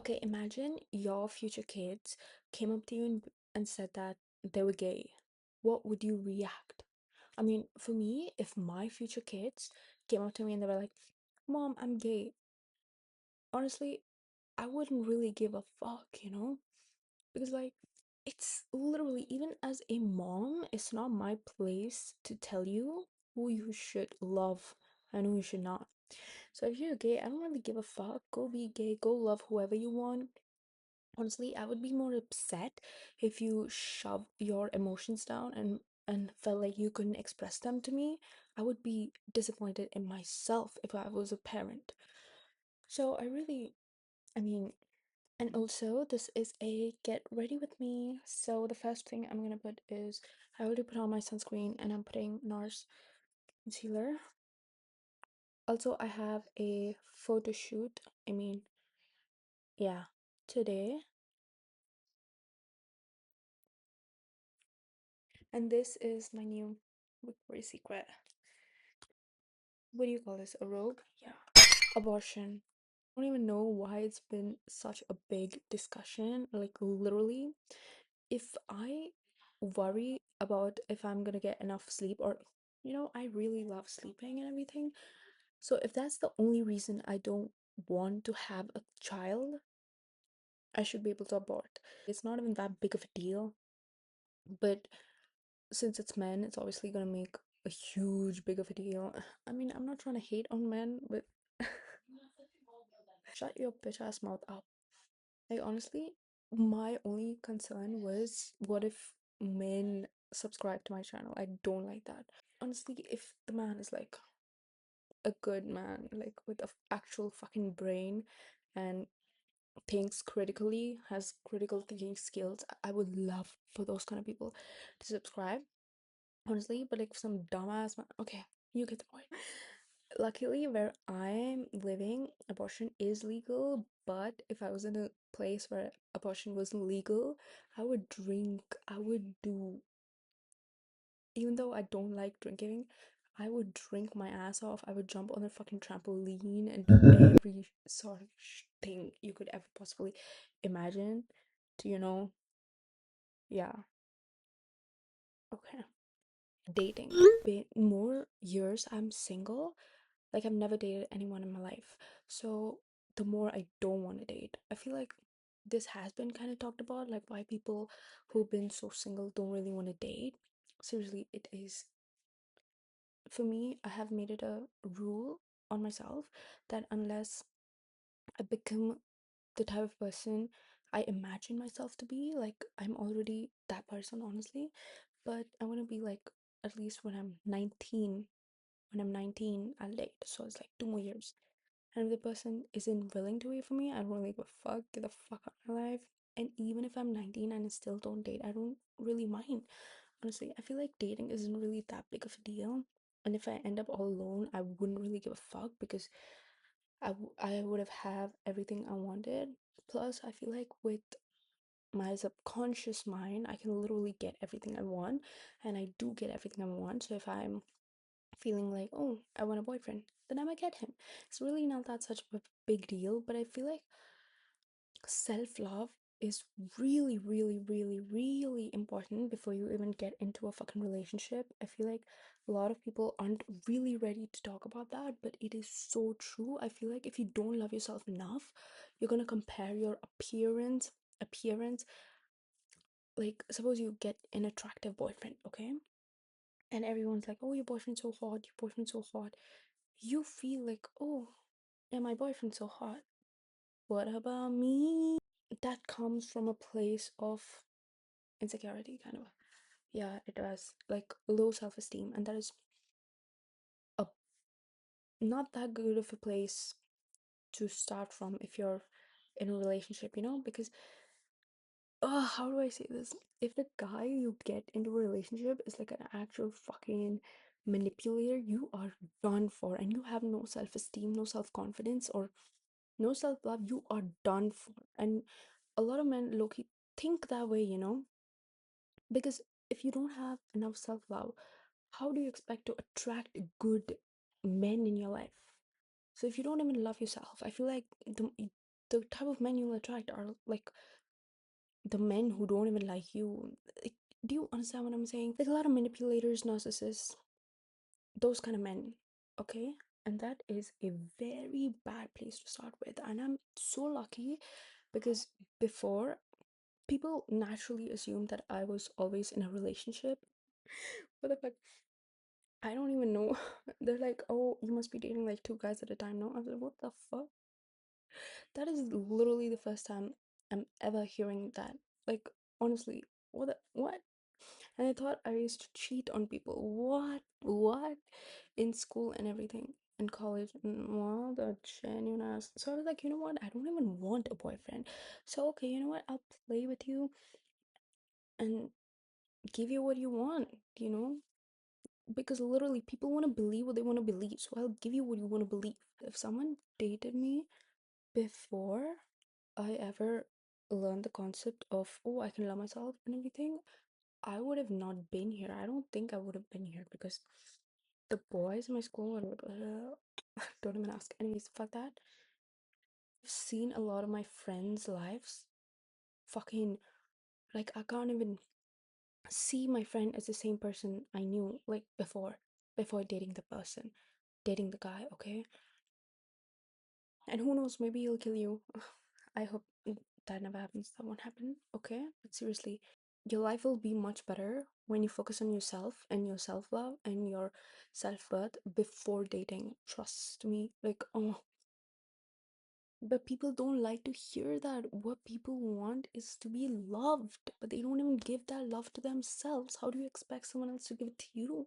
Okay, imagine your future kids came up to you and said that they were gay. What would you react? I mean, for me, if my future kids came up to me and they were like, Mom, I'm gay, honestly, I wouldn't really give a fuck. Because, like, it's literally, even as a mom, it's not my place to tell you who you should love and who you should not. So if you're gay, I don't really give a fuck. Go be gay, go love whoever you want. Honestly, I would be more upset if you shove your emotions down and felt like you couldn't express them to me. I would be disappointed in myself if I was a parent. So I mean, and also this is a get ready with me. So the first thing I'm gonna put is I already put on my sunscreen and I'm putting NARS concealer. Also, I have a photo shoot. Yeah, today. And this is my new Victoria's Secret. What do you call this? A robe? Yeah. Abortion. I don't even know why it's been such a big discussion. Like, literally, if I worry about if I'm gonna get enough sleep, or, I really love sleeping and everything. So, if that's the only reason I don't want to have a child, I should be able to abort. It's not even that big of a deal, but since it's men, it's obviously gonna make a huge big of a deal. I mean, I'm not trying to hate on men, but shut your bitch ass mouth up. Like, honestly, my only concern was what if men subscribe to my channel? I don't like that. Honestly, if the man is like a good man, like with a actual fucking brain and thinks critically, has critical thinking skills, I would love for those kind of people to subscribe. Honestly, but like some dumbass man, okay, you get the point. Luckily, where I'm living, abortion is legal, but if I was in a place where abortion wasn't legal, I would drink, I would do, even though I don't like drinking, I would drink my ass off. I would jump on the fucking trampoline and do every sort of thing you could ever possibly imagine to, yeah, okay. Dating. Been more years I'm single. Like, I've never dated anyone in my life. So the more I don't want to date, I feel like this has been kind of talked about, like why people who've been so single don't really want to date. Seriously, it is. For me, I have made it a rule on myself that unless I become the type of person I imagine myself to be, like I'm already that person, honestly. But I want to be like, at least when I'm 19. When I'm 19, I'll date. So it's like 2 more years. And if the person isn't willing to wait for me, I don't really give a fuck. Get the fuck out of my life. And even if I'm 19 and I still don't date, I don't really mind. Honestly, I feel like dating isn't really that big of a deal. And if I end up all alone, I wouldn't really give a fuck because I would have everything I wanted. Plus, I feel like with my subconscious mind, I can literally get everything I want, and I do get everything I want. So if I'm feeling like, oh, I want a boyfriend, then I might get him. It's really not that such a big deal, but I feel like self-love is really, really, really, really important before you even get into a fucking relationship. I feel like a lot of people aren't really ready to talk about that, but it is so true. I feel like if you don't love yourself enough, you're gonna compare your appearance. Like, suppose you get an attractive boyfriend, okay, and everyone's like, oh, your boyfriend's so hot, your boyfriend's so hot. You feel like, oh, yeah, my boyfriend's so hot, what about me? That comes from a place of insecurity, kind of. Yeah, it does. Like, low self-esteem, and that is a not that good of a place to start from if you're in a relationship, because how do I say this? If the guy you get into a relationship is like an actual fucking manipulator, you are done for, and you have no self-esteem, no self-confidence, or no self-love, you are done for. And a lot of men low-key think that way, because if you don't have enough self-love, how do you expect to attract good men in your life? So if you don't even love yourself, I feel like the type of men you'll attract are like the men who don't even like you. Like, do you understand what I'm saying? Like a lot of manipulators, narcissists, those kind of men, okay? And that is a very bad place to start with. And I'm so lucky because before, people naturally assume that I was always in a relationship. What the fuck? I don't even know. They're like, oh, you must be dating like two guys at a time. No, I was like, what the fuck? That is literally the first time I'm ever hearing that. Like, honestly, what? And I thought I used to cheat on people. What? What? In school and everything. In college. Well, the genuine ass. So I was like, you know what? I don't even want a boyfriend. So, okay, you know what? I'll play with you and give you what you want, you know? Because literally, people want to believe what they want to believe. So I'll give you what you want to believe. If someone dated me before I ever learned the concept of, oh, I can love myself and everything, I would have not been here. I don't think I would have been here because the boys in my school were, don't even ask. Anyways, fuck that. I've seen a lot of my friends' lives fucking, like, I can't even see my friend as the same person I knew, like, before dating the person, dating the guy, okay? And who knows, maybe he'll kill you. I hope that never happens. That won't happen, okay? But seriously, your life will be much better when you focus on yourself and your self love and your self worth before dating. Trust me. Like, oh, but people don't like to hear that. What people want is to be loved, but they don't even give that love to themselves. How do you expect someone else to give it to you?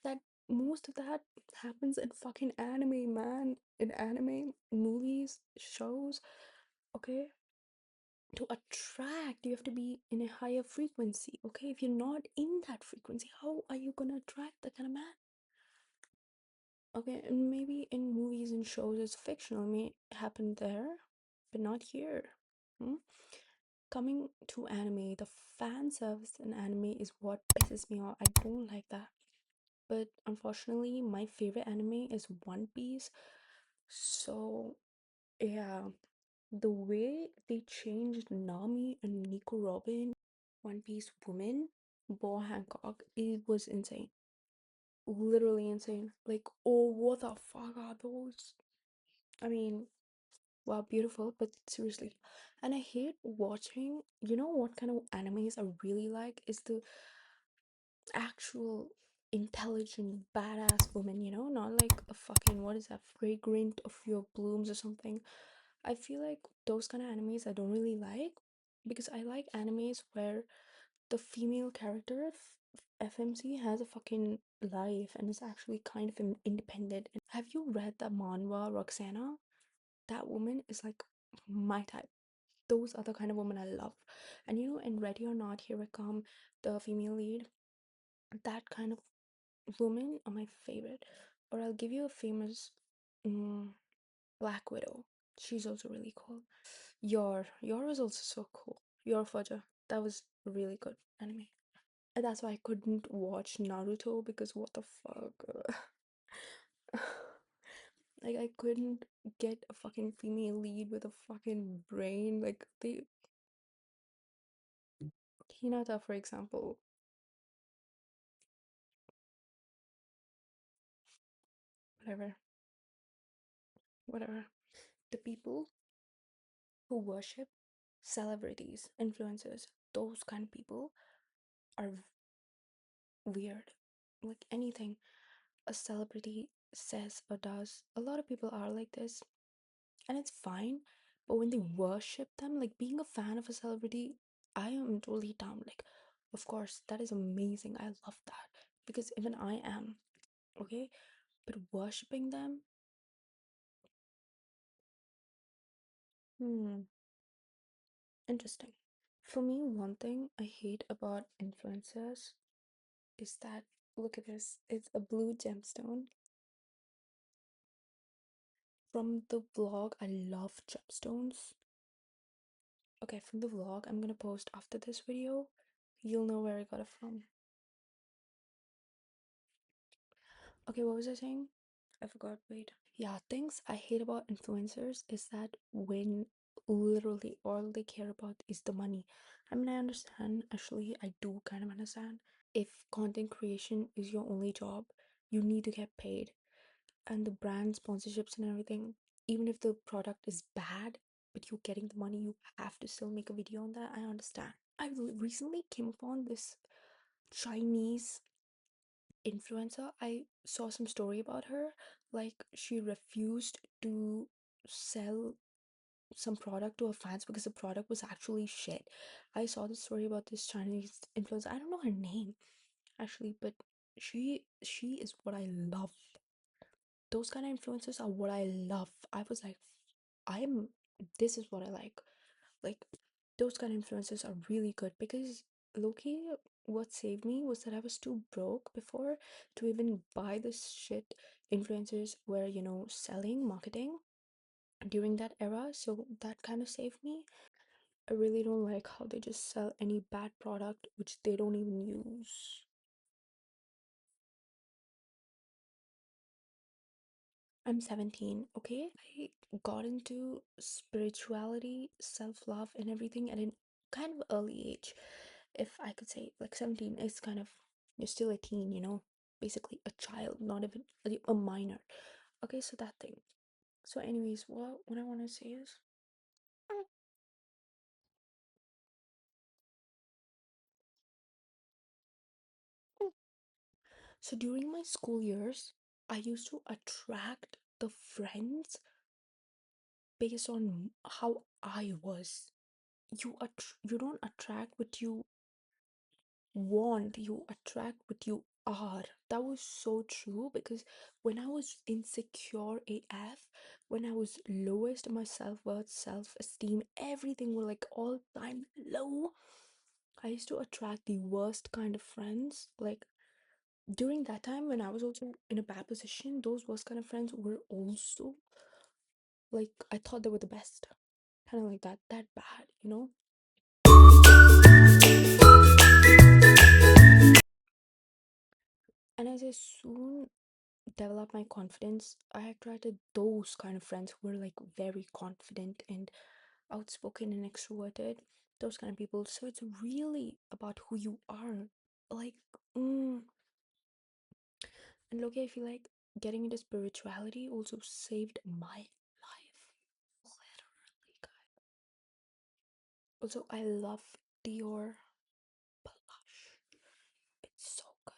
That most of that happens in fucking anime, man. In anime, movies, shows, okay? To attract, you have to be in a higher frequency, okay? If you're not in that frequency, how are you gonna attract that kind of man? Okay, and maybe in movies and shows it's fictional, it may happen there, but not here. Hmm? Coming to anime, the fan service in anime is what pisses me off. I don't like that. But unfortunately, my favorite anime is One Piece. So, yeah, the way they changed Nami and Nico Robin, One Piece woman, Bo Hancock, it was insane. Literally insane. Like, oh, what the fuck are those? I mean, wow, beautiful, but seriously. And I hate watching, you know what kind of animes I really like is the actual intelligent badass woman, you know, not like a fucking, what is that, fragrant of your blooms or something. I feel like those kind of animes I don't really like because I like animes where the female character FMC has a fucking life and is actually kind of independent. And have you read that manhwa Roxana? That woman is like my type. Those are the kind of women I love. And you know, in Ready or Not, Here I Come, the female lead, that kind of women are my favorite. Or I'll give you a famous mm, Black Widow. She's also really cool. Your was also so cool. Your Fudger. That was really good anime. And that's why I couldn't watch Naruto because what the fuck? Like I couldn't get a fucking female lead with a fucking brain. Like they Hinata, for example, whatever, whatever. The people who worship celebrities, influencers, those kind of people are weird. Like anything a celebrity says or does, a lot of people are like this, and it's fine. But when they worship them, like being a fan of a celebrity, I am totally down. Like, of course, that is amazing. I love that because even I am, okay? But worshipping them, interesting. For me, one thing I hate about influencers is that, look at this, it's a blue gemstone. From the vlog, I love gemstones. Okay, from the vlog I'm gonna post after this video, you'll know where I got it from. Okay, what was I saying? I forgot, wait. Yeah, things I hate about influencers is that when literally all they care about is the money. I mean, I understand, actually, I do kind of understand. If content creation is your only job, you need to get paid, and the brand sponsorships and everything, even if the product is bad, but you're getting the money, you have to still make a video on that. I understand. I recently came upon this Chinese influencer. I saw some story about her. Like, she refused to sell some product to her fans because the product was actually shit. I saw the story about this Chinese influencer. I don't know her name actually, but she is what I love. Those kind of influencers are what I love. I was like, I'm this is what I like. Like, those kind of influencers are really good because Loki, what saved me was that I was too broke before to even buy this shit influencers were, selling, marketing during that era. So that kind of saved me. I really don't like how they just sell any bad product which they don't even use. I'm 17, okay? I got into spirituality, self love, and everything at an kind of early age. If I could say, like, 17 is kind of, you're still a teen, basically a child, not even a minor. Okay, so that thing. So, anyways, what I want to say is, so during my school years, I used to attract the friends based on how I was. You don't attract what you want, you attract what you are. That was so true because when I was insecure AF, when I was lowest in my self-worth, self-esteem, everything were like all time low, I used to attract the worst kind of friends. Like, during that time when I was also in a bad position, those worst kind of friends were also like, I thought they were the best. Kind of like that bad. And as I soon developed my confidence, I attracted those kind of friends who were like very confident and outspoken and extroverted. Those kind of people. So it's really about who you are. Like, and look, I feel like getting into spirituality also saved my life. Literally, guys. Also, I love Dior blush. It's so good.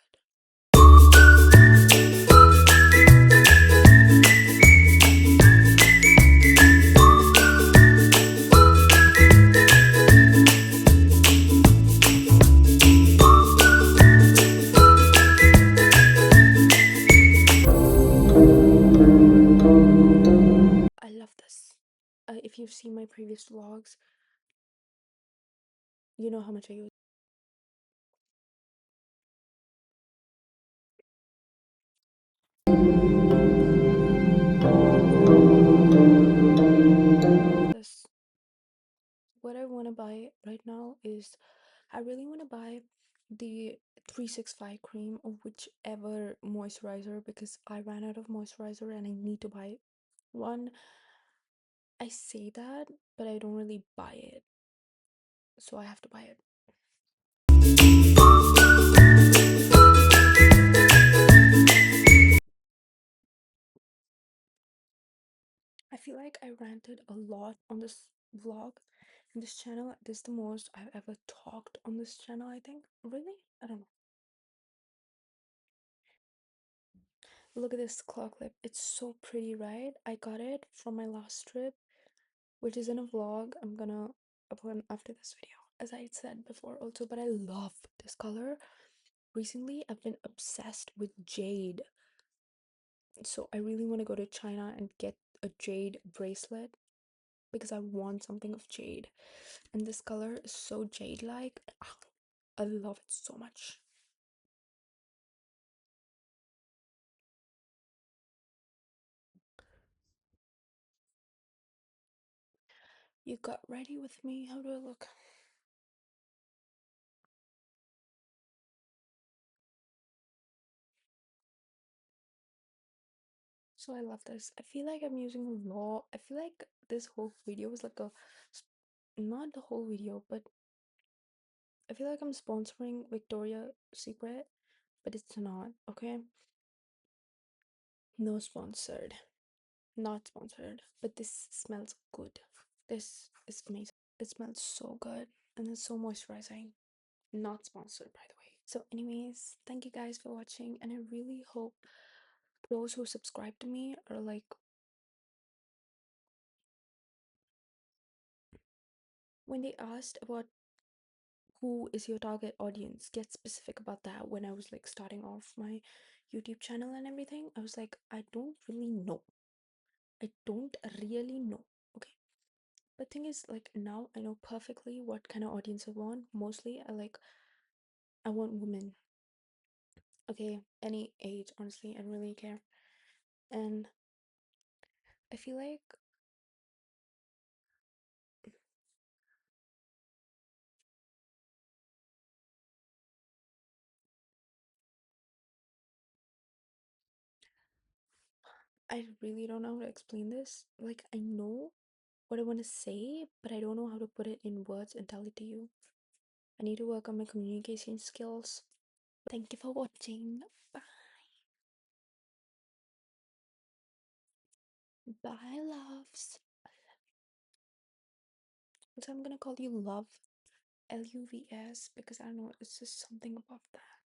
I love this. If you've seen my previous vlogs, you know how much I use this. What I want to buy right now is, I really want to buy the 365 cream or whichever moisturizer because I ran out of moisturizer and I need to buy one. I say that, but I don't really buy it, so I have to buy it. I feel like I ranted a lot on this vlog in this channel. This is the most I've ever talked on this channel, I think. Really? I don't know. Look at this claw clip. It's so pretty, right? I got it from my last trip, which is in a vlog I'm gonna upload after this video, as I said before also. But I love this color. Recently, I've been obsessed with jade, so I really want to go to China and get a jade bracelet because I want something of jade. And this color is so jade-like. I love it so much. You got ready with me? How do I look? So I love this. I feel like I'm using a lot. I feel like this whole video was like a, not the whole video, but I feel like I'm sponsoring Victoria's Secret, but it's not, okay? No sponsored. Not sponsored, but this smells good. This is amazing. It smells so good and it's so moisturizing. Not sponsored, by the way. So, anyways, thank you guys for watching, and I really hope those who subscribe to me are like, when they asked about who is your target audience, get specific about that. When I was like starting off my YouTube channel and everything, I was like, I don't really know. I don't really know. Okay. But thing is, like now I know perfectly what kind of audience I want. Mostly I want women. Okay, any age, honestly, I don't really care. And I feel like I really don't know how to explain this. Like I know what I want to say, but I don't know how to put it in words and tell it to you. I need to work on my communication skills. Thank you for watching. Bye. Bye, loves. So I'm gonna call you Love, Luvs, because I don't know, it's just something above that.